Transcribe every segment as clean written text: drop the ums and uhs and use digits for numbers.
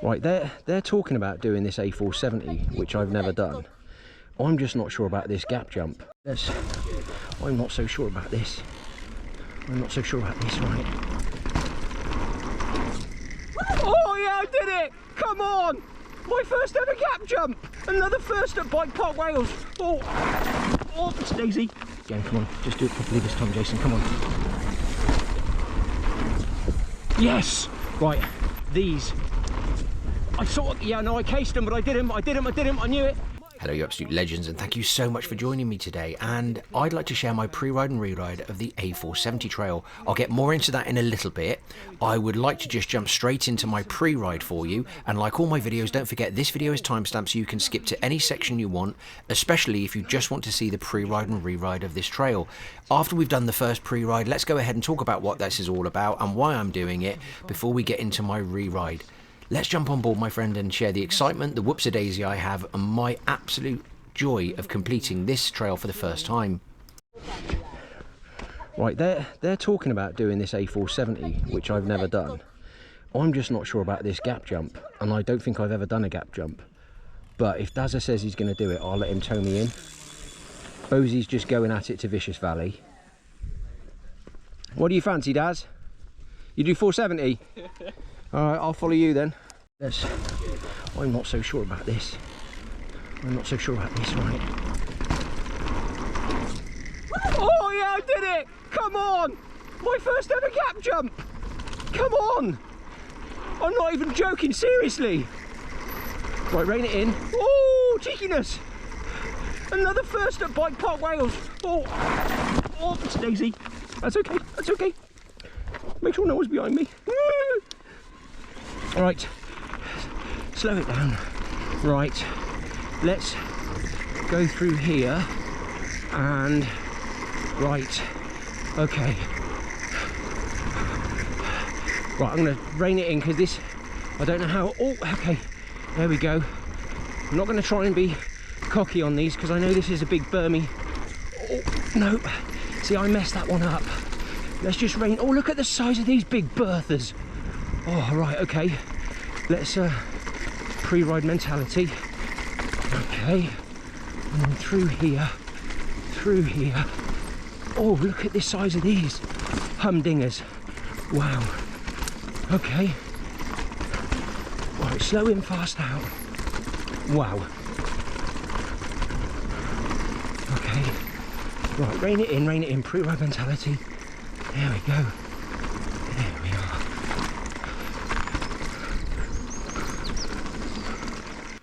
Right, they're talking about doing this A470, which I've never done. I'm just not sure about this gap jump. I'm not so sure about this. I'm not so sure about this, right? Oh yeah, I did it! Come on! My first ever gap jump! Another first at Bike Park Wales. Oh, it's Daisy. Again, come on, just do it properly this time, Jason, come on. Yes! Right, these. I saw, yeah, no, I cased them, but I did them, I knew it. Hello, you absolute legends, and thank you so much for joining me today. And I'd like to share my pre-ride and re-ride of the A470 trail. I'll get more into that in a little bit. I would like to just jump straight into my pre-ride for you. And like all my videos, don't forget this video is timestamped, so you can skip to any section you want, especially if you just want to see the pre-ride and re-ride of this trail. After we've done the first pre-ride, let's go ahead and talk about what this is all about and why I'm doing it before we get into my re-ride. Let's jump on board, my friend, and share the excitement, the whoops-a-daisy I have, and my absolute joy of completing this trail for the first time. Right, they're talking about doing this A470, which I've never done. I'm just not sure about this gap jump, and I don't think I've ever done a gap jump. But if Dazza says he's going to do it, I'll let him tow me in. Bosie's just going at it to Vicious Valley. What do you fancy, Daz? You do 470? Alright, I'll follow you then. I'm not so sure about this. I'm not so sure about this, right? Oh yeah, I did it! Come on! My first ever gap jump! Come on! I'm not even joking, seriously! Right, rein it in. Oh, cheekiness! Another first at Bike Park Wales. Oh, it's Daisy. That's okay, that's okay. Make sure no one's behind me. All right, slow it down. Right, let's go through here and right, okay. Right, I'm gonna rein it in because this, I don't know how, oh, okay, there we go. I'm not gonna try and be cocky on these because I know this is a big bermy. Oh, no, see, I messed that one up. Let's just rein, oh, look at the size of these big berthers. Oh, right, okay. Let's pre-ride mentality. Okay, and then through here. Oh, look at the size of these humdingers. Wow. Okay. Right, slow in, fast out. Wow. Okay. Right, rein it in, pre-ride mentality. There we go. There we are.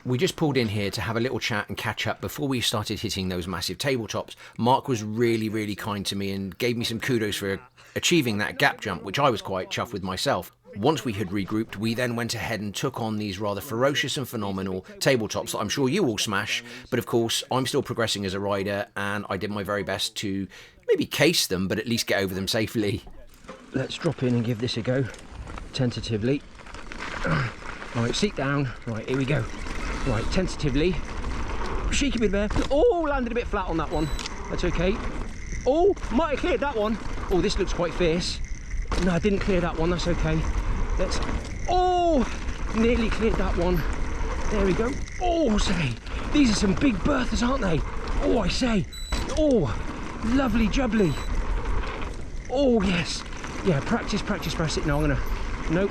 We just pulled in here to have a little chat and catch up before we started hitting those massive tabletops. Mark was really kind to me and gave me some kudos for achieving that gap jump, which I was quite chuffed with myself. Once we had regrouped, we then went ahead and took on these rather ferocious and phenomenal tabletops that I'm sure you will smash, but of course I'm still progressing as a rider and I did my very best to maybe case them, but at least get over them safely. Let's drop in and give this a go, tentatively. Right, seat down. Right, here we go. Right, tentatively. Cheeky bit there. Oh, landed a bit flat on that one. That's okay. Oh, might have cleared that one. Oh, this looks quite fierce. No, I didn't clear that one. That's okay. Let's. Oh, nearly cleared that one. There we go. Oh, say, these are some big berthers, aren't they? Oh, I say. Oh, lovely jubbly. Oh, yes. Yeah, practice it. No, I'm gonna. No.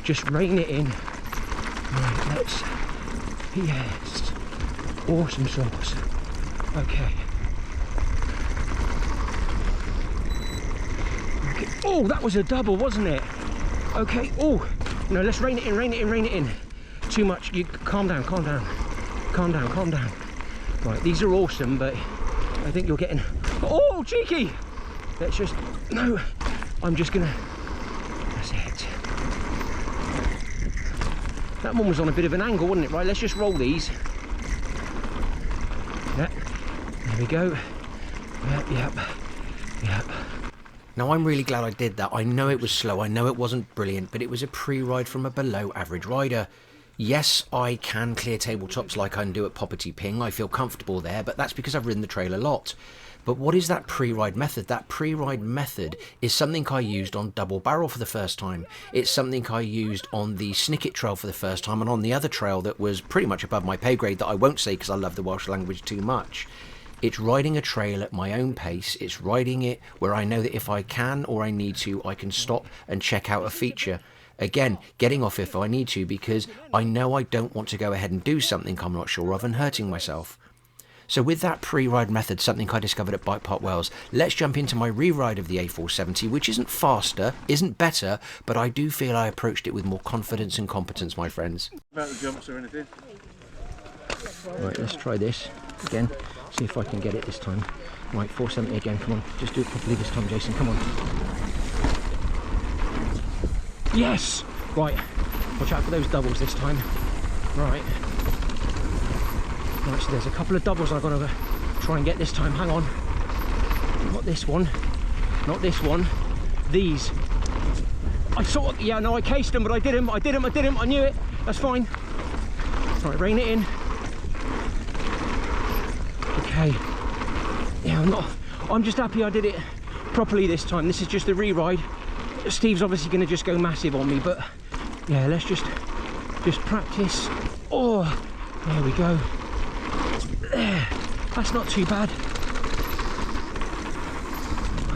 Just rein it in. Right, let's. Yes. Awesome sauce. Okay. Oh, that was a double, wasn't it? Okay. Oh, no, let's rein it in. Too much. You calm down. Right, these are awesome, but I think you're getting. Oh, cheeky. Let's just. No, I'm just gonna. That's it. That one was on a bit of an angle, wasn't it? Right, let's just roll these. Yeah, there we go. Yep. Now, I'm really glad I did that. I know it was slow, I know it wasn't brilliant, but it was a pre-ride from a below average rider. Yes, I can clear tabletops like I can do at Poppety Ping. I feel comfortable there, but that's because I've ridden the trail a lot. But what is that pre-ride method? That pre-ride method is something I used on double barrel for the first time. It's something I used on the Snicket trail for the first time, and on the other trail that was pretty much above my pay grade that I won't say because I love the Welsh language too much. It's riding a trail at my own pace. It's riding it where I know that if I can or I need to, I can stop and check out a feature. Again, getting off if I need to, because I know I don't want to go ahead and do something I'm not sure of and hurting myself. So with that pre-ride method, something I discovered at Bike Park Wales, let's jump into my re-ride of the A470, which isn't faster, isn't better, but I do feel I approached it with more confidence and competence, my friends. About the jumps or anything? Right, let's try this again, see if I can get it this time. Right, 470 again, come on, just do it properly this time, Jason, come on. Yes! Right, watch out for those doubles this time. Right. Right, so there's a couple of doubles I've got to try and get this time. Hang on. Not this one. Not this one. These. I saw, yeah, no, I cased them, but I didn't. I knew it. That's fine. Right, rein it in. Okay. Yeah, I'm just happy I did it properly this time. This is just the re-ride. Steve's obviously going to just go massive on me, but yeah, let's just practice. Oh, there we go. There, that's not too bad.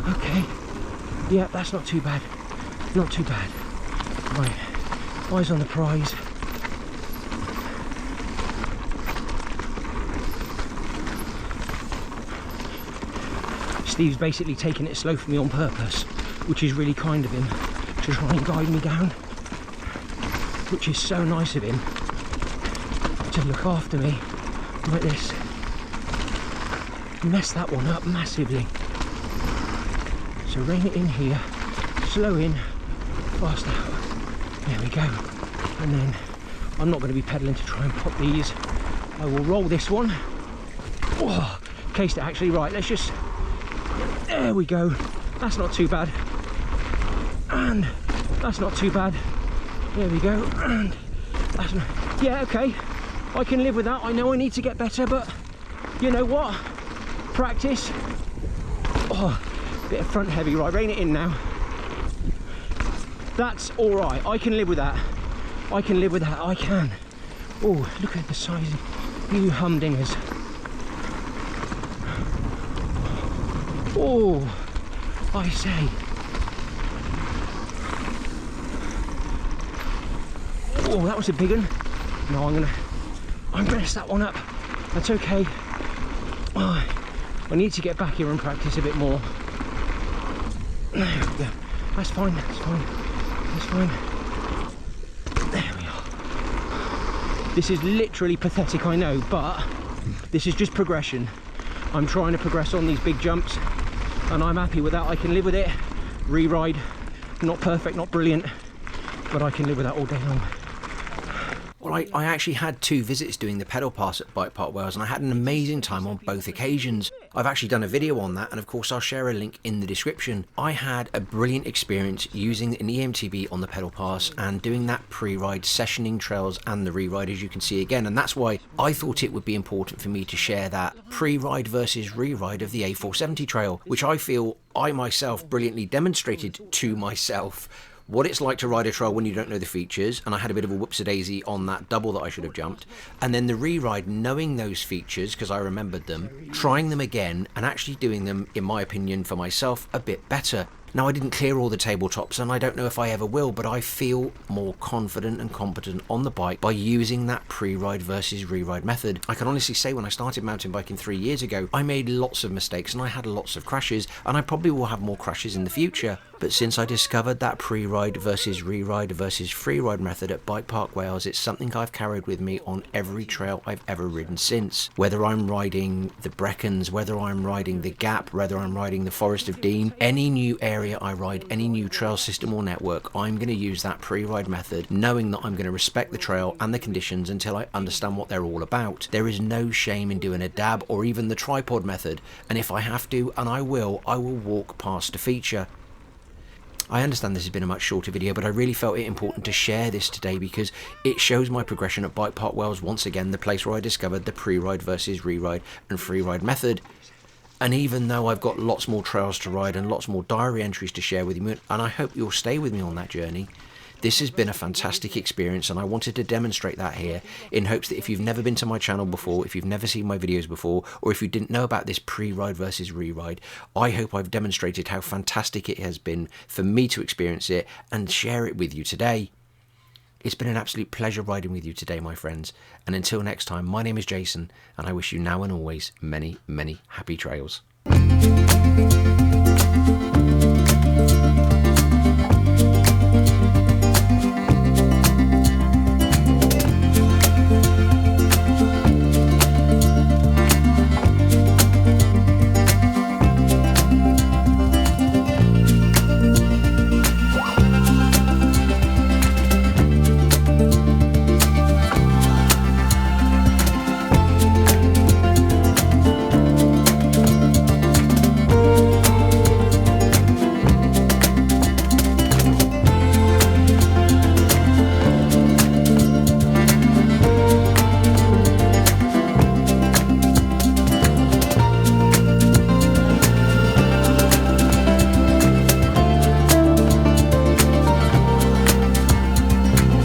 Okay, yeah, that's not too bad. Not too bad. Right, eyes on the prize. Steve's basically taking it slow for me on purpose, which is really kind of him, to try and guide me down, which is so nice of him to look after me like this. Messed that one up massively. So rein it in here, slow in, fast out. There we go. And then I'm not going to be pedaling to try and pop these. I will roll this one. Oh, cased it actually. Right, let's just, there we go. That's not too bad. And that's not too bad. There we go. And that's not, yeah, okay. I can live with that. I know I need to get better, but you know what? Practice. Oh, bit of front heavy. Right, rein it in now. That's all right. I can live with that. I can live with that. I can. Oh, look at the size of you humdingers. Oh, I say. Oh, that was a big one. No, I'm gonna mess that one up. That's okay. Oh, I need to get back here and practice a bit more. There we go. That's fine, that's fine. That's fine. There we are. This is literally pathetic, I know, but this is just progression. I'm trying to progress on these big jumps, and I'm happy with that. I can live with it. Re-ride, not perfect, not brilliant, but I can live with that all day long. Well, I actually had 2 visits doing the pedal pass at Bike Park Wales, and I had an amazing time on both occasions. I've actually done a video on that, and of course I'll share a link in the description. I had a brilliant experience using an EMTB on the pedal pass and doing that pre-ride, sessioning trails and the re-ride, as you can see again, and that's why I thought it would be important for me to share that pre-ride versus re-ride of the A470 trail, which I feel I myself brilliantly demonstrated to myself what it's like to ride a trail when you don't know the features, and I had a bit of a whoops-a-daisy on that double that I should have jumped, and then the re-ride, knowing those features because I remembered them, trying them again and actually doing them, in my opinion, for myself, a bit better. Now, I didn't clear all the tabletops, and I don't know if I ever will, but I feel more confident and competent on the bike by using that pre-ride versus re-ride method. I can honestly say when I started mountain biking 3 years ago, I made lots of mistakes and I had lots of crashes, and I probably will have more crashes in the future. But since I discovered that pre-ride versus re-ride versus free-ride method at Bike Park Wales, it's something I've carried with me on every trail I've ever ridden since. Whether I'm riding the Brecons, whether I'm riding the Gap, whether I'm riding the Forest of Dean, any new area I ride, any new trail system or network, I'm going to use that pre-ride method, knowing that I'm going to respect the trail and the conditions until I understand what they're all about. There is no shame in doing a dab or even the tripod method, and if I have to, and I will walk past a feature. I understand this has been a much shorter video, but I really felt it important to share this today because it shows my progression at Bike Park Wales once again, the place where I discovered the pre-ride versus re-ride and free ride method. And even though I've got lots more trails to ride and lots more diary entries to share with you, and I hope you'll stay with me on that journey, this has been a fantastic experience, and I wanted to demonstrate that here in hopes that if you've never been to my channel before, if you've never seen my videos before, or if you didn't know about this pre-ride versus re-ride, I hope I've demonstrated how fantastic it has been for me to experience it and share it with you today. It's been an absolute pleasure riding with you today, my friends, and until next time, my name is Jason, and I wish you now and always many, many happy trails.